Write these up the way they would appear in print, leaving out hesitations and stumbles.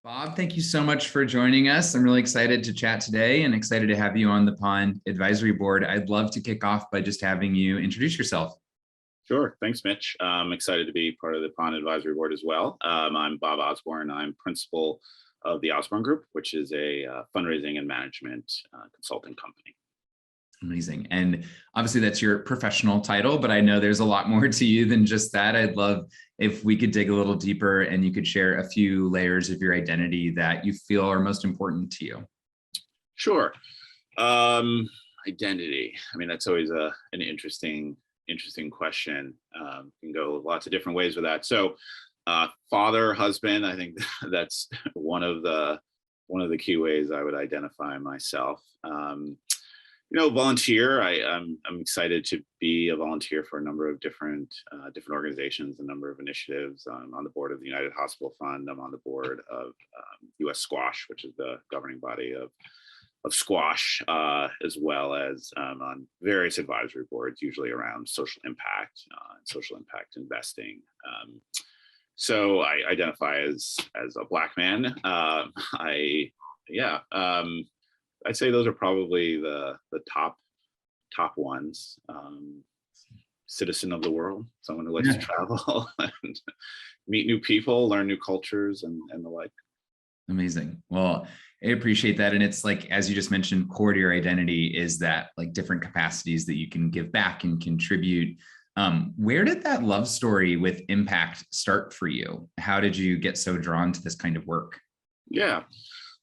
Bob, thank you so much for joining us. I'm really excited to chat today and excited to have you on the Pond Advisory Board. I'd love to kick off by just having you introduce yourself. Sure. Thanks, Mitch. I'm excited to be part of the Pond Advisory Board as well. I'm Bob Osborne. I'm principal of the Osborne Group, which is a fundraising and management consulting company. Amazing. And obviously that's your professional title, but I know there's a lot more to you than just that. I'd love if we could dig a little deeper and you could share a few layers of your identity that you feel are most important to you. Sure. Identity. I mean, that's always an interesting question. Can go lots of different ways with that. So father, husband, I think that's one of the key ways I would identify myself. Volunteer. I'm excited to be a volunteer for a number of different organizations, a number of initiatives. I'm on the board of the United Hospital Fund. I'm on the board of U.S. Squash, which is the governing body of squash, as well as on various advisory boards, usually around social impact and social impact investing. So I identify as a Black man. I'd say those are probably the top ones. Citizen of the world, someone who likes to travel and meet new people, learn new cultures, and the like. Amazing. Well, I appreciate that. And it's like, as you just mentioned, core to your identity is that like different capacities that you can give back and contribute. Where did that love story with impact start for you? How did you get so drawn to this kind of work? Yeah,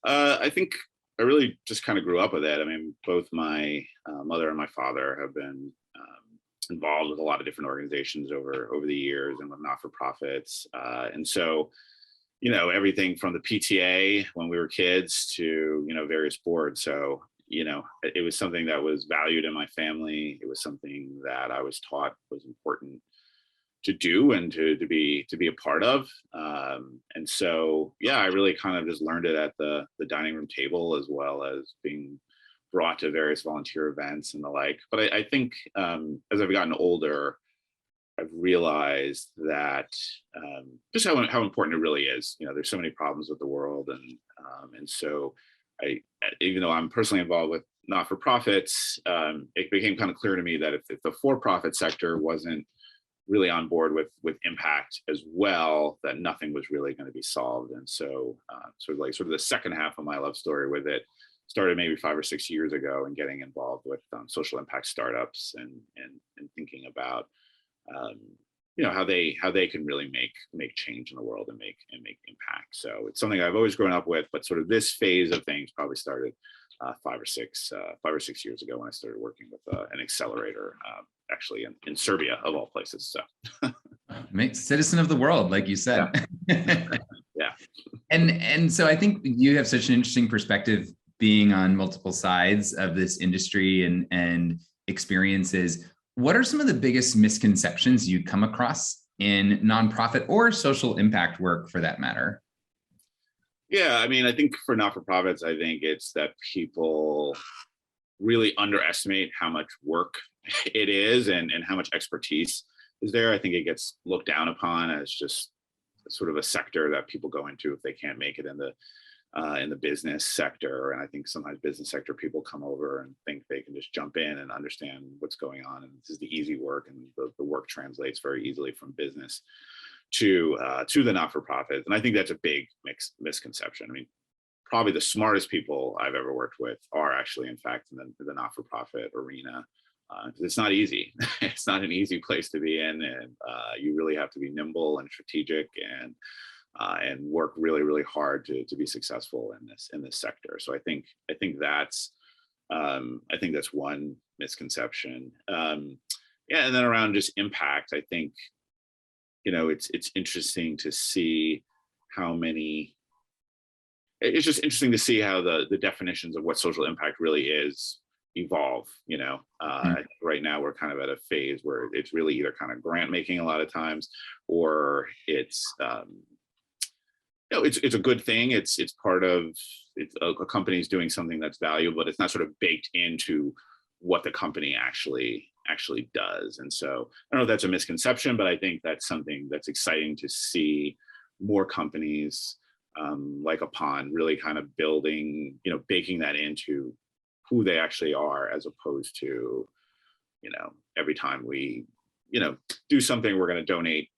I think I really just kind of grew up with it. I mean, both my mother and my father have been involved with a lot of different organizations over the years and with not-for-profits. And so, everything from the PTA when we were kids to, various boards. So, it was something that was valued in my family. It was something that I was taught was important to do and to be a part of. And so, yeah, I really kind of just learned it at the dining room table, as well as being brought to various volunteer events and the like. But I think as I've gotten older, I've realized that just how important it really is. There's so many problems with the world, and so even though I'm personally involved with not-for-profits, it became kind of clear to me that if the for-profit sector wasn't really on board with impact as well, that nothing was really going to be solved. And so sort of the second half of my love story with it started maybe 5 or 6 years ago, and getting involved with social impact startups and thinking about how they can really make change in the world and make impact. So it's something I've always grown up with, but sort of this phase of things probably started 5 or 6 years ago when I started working with an accelerator, actually in Serbia of all places. So Make citizen of the world, like you said. Yeah. Yeah. And so I think you have such an interesting perspective being on multiple sides of this industry and experiences. What are some of the biggest misconceptions you come across in nonprofit or social impact work, for that matter? Yeah, I mean, I think for not-for-profits, I think it's that people really underestimate how much work it is and how much expertise is there. I think it gets looked down upon as just sort of a sector that people go into if they can't make it in the business sector. And I think sometimes business sector people come over and think they can just jump in and understand what's going on, and this is the easy work, and the work translates very easily from business to the not-for-profit. And I think that's a big misconception. I mean, probably the smartest people I've ever worked with are actually, in fact, in the not-for-profit arena. It's not easy. It's not an easy place to be in, and you really have to be nimble and strategic and work really, really hard to be successful in this sector. So I think that's one misconception. Yeah, and then around just impact, I think it's interesting to see how many. It's just interesting to see how the definitions of what social impact really is evolve. Right now we're kind of at a phase where it's really either kind of grant making a lot of times, or it's it's a good thing. It's part of a company's doing something that's valuable, but it's not sort of baked into what the company actually does. And so I don't know if that's a misconception, but I think that's something that's exciting to see more companies like a pond, really kind of building, baking that into who they actually are, as opposed to, every time we, do something, we're going to donate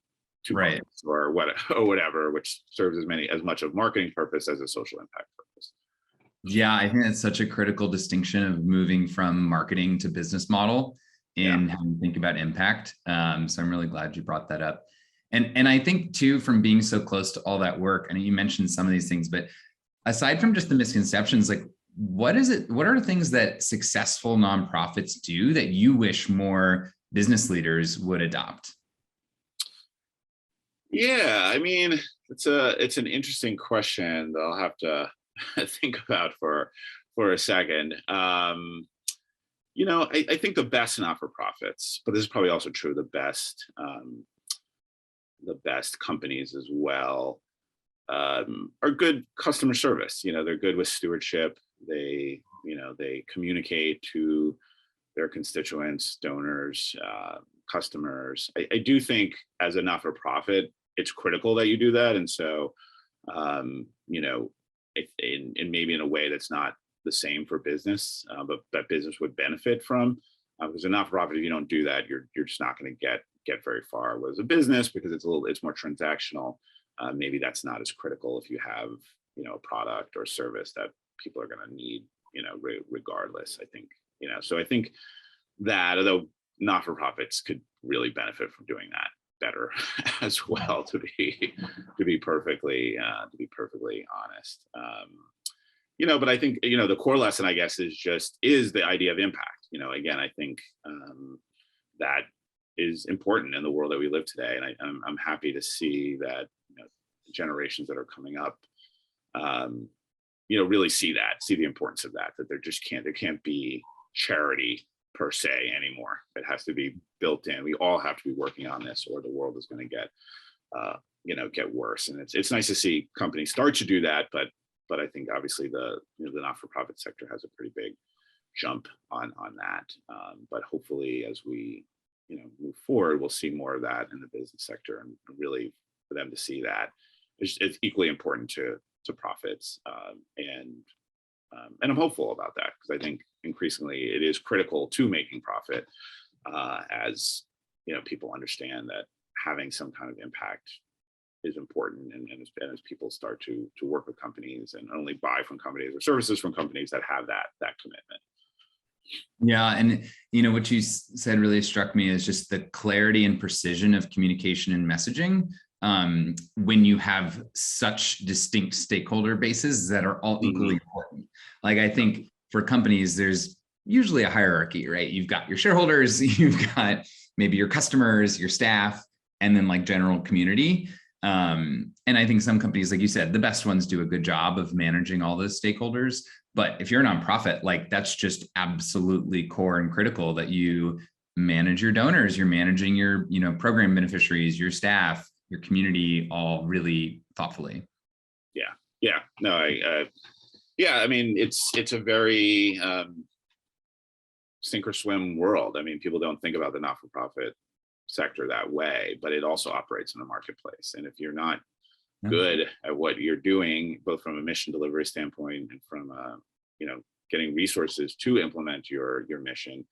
two Right. bucks or what or whatever, which serves as much of marketing purpose as a social impact purpose. Yeah, I think that's such a critical distinction of moving from marketing to business model Yeah. and how you think about impact. So I'm really glad you brought that up. And I think too, from being so close to all that work, and you mentioned some of these things, but aside from just the misconceptions, like what are the things that successful nonprofits do that you wish more business leaders would adopt? Yeah, I mean, it's an interesting question that I'll have to think about for a second. I think the best not-for-profits, but this is probably also true, the best companies as well, are good customer service. They're good with stewardship. They communicate to their constituents, donors, customers. I do think as a not-for-profit, it's critical that you do that. And so, in maybe in a way that's not the same for business, but that business would benefit from. Because a not-for-profit, if you don't do that, you're just not going to get very far. Whereas a business, because it's more transactional, maybe that's not as critical if you have a product or service that people are going to need regardless. I think so I think that, although not-for-profits could really benefit from doing that better as well, to be perfectly honest. But I think the core lesson, I guess, is the idea of impact. Again, I think that is important in the world that we live today, and I'm happy to see that generations that are coming up really see the importance of that there can't be charity per se anymore. It has to be built in. We all have to be working on this, or the world is going to get worse. And it's nice to see companies start to do that, but I think obviously the not-for-profit sector has a pretty big jump on that. But hopefully, as we move forward, we'll see more of that in the business sector, and really for them to see that it's equally important to profits. And I'm hopeful about that, because I think increasingly it is critical to making profit, as people understand that having some kind of impact is important, and as people start to work with companies and only buy from companies or services from companies that have that commitment. Yeah, and what you said really struck me as just the clarity and precision of communication and messaging. When you have such distinct stakeholder bases that are all equally important. Like, I think for companies, there's usually a hierarchy, right? You've got your shareholders, you've got maybe your customers, your staff, and then like general community. And I think some companies, like you said, the best ones do a good job of managing all those stakeholders. But if you're a nonprofit, like that's just absolutely core and critical that you manage your donors, you're managing your, program beneficiaries, your staff, your community, all really thoughtfully. Yeah. No, I mean, it's a very sink or swim world. I mean, people don't think about the not-for-profit sector that way, but it also operates in a marketplace. And if you're not good at what you're doing, both from a mission delivery standpoint and from getting resources to implement your mission,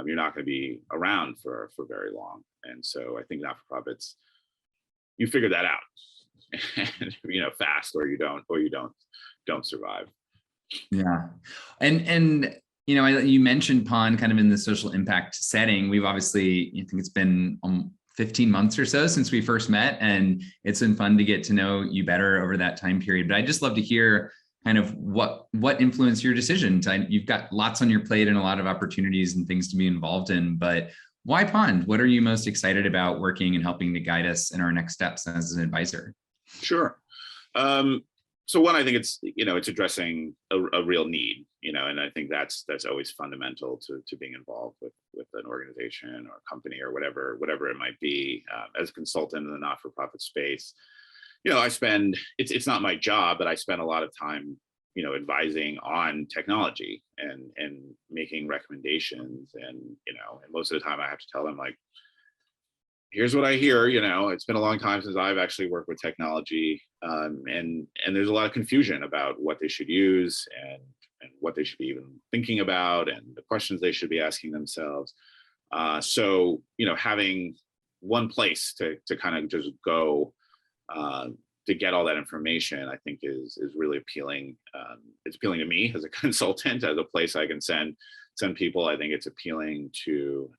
you're not going to be around for very long. And so I think not-for-profits, you figure that out, fast, or you don't survive. Yeah. And you mentioned Pond kind of in the social impact setting. We've obviously, I think it's been 15 months or so since we first met, and it's been fun to get to know you better over that time period. But I'd just love to hear kind of what influenced your decision. You've got lots on your plate and a lot of opportunities and things to be involved in, but why Pond? What are you most excited about working and helping to guide us in our next steps as an advisor? Sure. So one, I think it's addressing a real need, and I think that's always fundamental to being involved with an organization or a company or whatever it might be. As a consultant in the not-for-profit space, it's not my job, but I spend a lot of time advising on technology and making recommendations, and most of the time I have to tell them, like, here's what I hear. It's been a long time since I've actually worked with technology. and there's a lot of confusion about what they should use and what they should be even thinking about and the questions they should be asking themselves. So, having one place to kind of just go to get all that information, I think is really appealing. It's appealing to me as a consultant, as a place I can send people. I think it's appealing to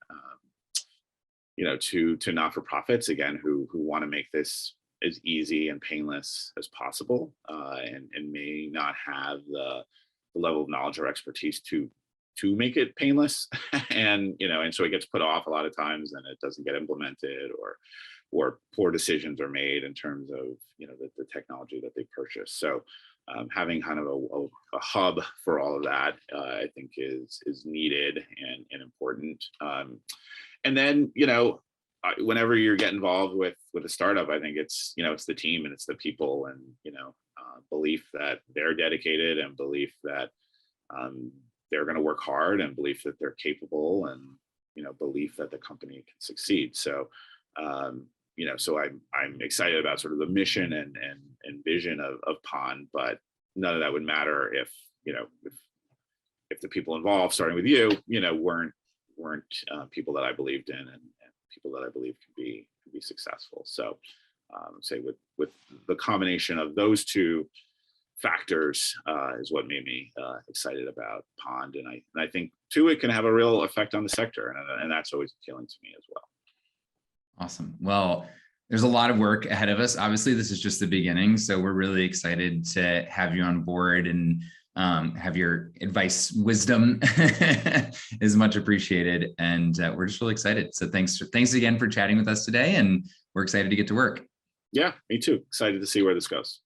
to not-for-profits, again, who want to make this as easy and painless as possible, and may not have the level of knowledge or expertise to make it painless. And so it gets put off a lot of times, and it doesn't get implemented, or poor decisions are made in terms of the technology that they purchase. So having kind of a hub for all of that, I think is needed and important. And then whenever you get involved with a startup, I think it's it's the team and it's the people, and belief that they're dedicated, and belief that they're going to work hard, and belief that they're capable, and belief that the company can succeed. So so I'm excited about sort of the mission and vision of Pond, but none of that would matter if if the people involved, starting with you, weren't people that I believed in, and people that I believe could be successful. So say with the combination of those two factors is what made me excited about Pond, and I think too it can have a real effect on the sector, and that's always appealing to me as well. Awesome. Well, there's a lot of work ahead of us. Obviously, this is just the beginning, so we're really excited to have you on board, and have your advice, wisdom is much appreciated, and we're just really excited. So thanks again for chatting with us today, and we're excited to get to work. Yeah, me too. Excited to see where this goes.